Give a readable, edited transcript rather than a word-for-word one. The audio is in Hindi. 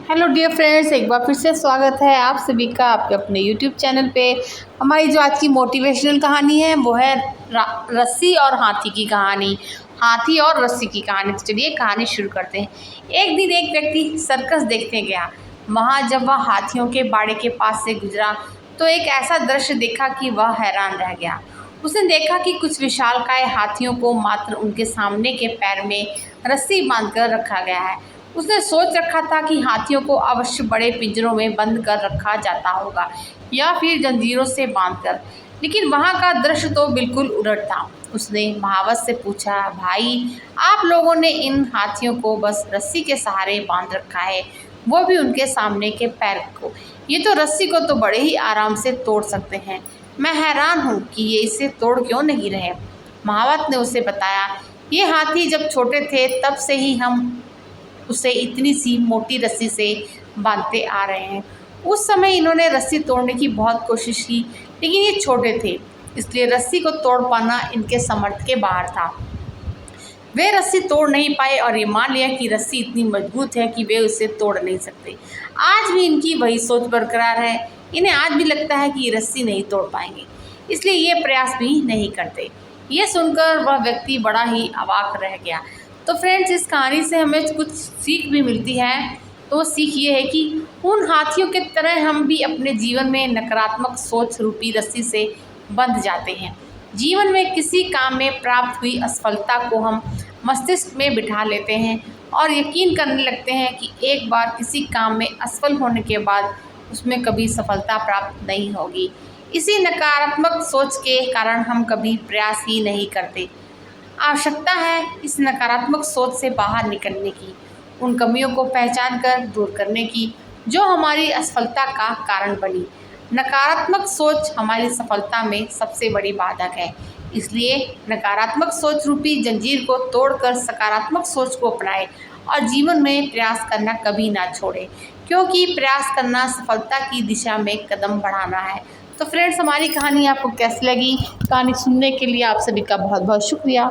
हेलो डियर फ्रेंड्स, एक बार फिर से स्वागत है आप सभी का आपके अपने यूट्यूब चैनल पे। हमारी जो आज की मोटिवेशनल कहानी है वो है रस्सी और हाथी की कहानी। हाथी और रस्सी की कहानी। तो चलिए कहानी शुरू करते हैं। एक दिन एक व्यक्ति सर्कस देखने गया। वहाँ जब वह हाथियों के बाड़े के पास से गुजरा तो एक ऐसा दृश्य देखा कि वह हैरान रह गया। उसने देखा कि कुछ विशालकाय हाथियों को मात्र उनके सामने के पैर में रस्सी बांधकर रखा गया है। उसने सोच रखा था कि हाथियों को अवश्य बड़े पिंजरों में बंद कर रखा जाता होगा या फिर जंजीरों से बांधकर, लेकिन वहाँ का दृश्य तो बिल्कुल उलट था। उसने महावत से पूछा, भाई, आप लोगों ने इन हाथियों को बस रस्सी के सहारे बांध रखा है, वो भी उनके सामने के पैर को। ये तो रस्सी को तो बड़े ही आराम से तोड़ सकते हैं। मैं हैरान हूँ कि ये इसे तोड़ क्यों नहीं रहे। महावत ने उसे बताया, ये हाथी जब छोटे थे तब से ही हम उसे इतनी सी मोटी रस्सी से बांधते आ रहे हैं। उस समय इन्होंने रस्सी तोड़ने की बहुत कोशिश की, लेकिन ये छोटे थे, इसलिए रस्सी को तोड़ पाना इनके समर्थ के बाहर था। वे रस्सी तोड़ नहीं पाए और ये मान लिया कि रस्सी इतनी मजबूत है कि वे उसे तोड़ नहीं सकते। आज भी इनकी वही सोच बरकरार है। इन्हें आज भी लगता है कि ये रस्सी नहीं तोड़ पाएंगे, इसलिए ये प्रयास भी नहीं करते। ये सुनकर वह व्यक्ति बड़ा ही अवाक रह गया। तो फ्रेंड्स, इस कहानी से हमें कुछ सीख भी मिलती है। तो वो सीख ये है कि उन हाथियों के तरह हम भी अपने जीवन में नकारात्मक सोच रूपी रस्सी से बंध जाते हैं। जीवन में किसी काम में प्राप्त हुई असफलता को हम मस्तिष्क में बिठा लेते हैं और यकीन करने लगते हैं कि एक बार किसी काम में असफल होने के बाद उसमें कभी सफलता प्राप्त नहीं होगी। इसी नकारात्मक सोच के कारण हम कभी प्रयास ही नहीं करते। आवश्यकता है इस नकारात्मक सोच से बाहर निकलने की, उन कमियों को पहचान कर दूर करने की जो हमारी असफलता का कारण बनी। नकारात्मक सोच हमारी सफलता में सबसे बड़ी बाधक है। इसलिए नकारात्मक सोच रूपी जंजीर को तोड़कर सकारात्मक सोच को अपनाएं और जीवन में प्रयास करना कभी ना छोड़ें, क्योंकि प्रयास करना सफलता की दिशा में कदम बढ़ाना है। तो फ्रेंड्स, हमारी कहानी आपको कैसी लगी? कहानी सुनने के लिए आप सभी का बहुत बहुत शुक्रिया।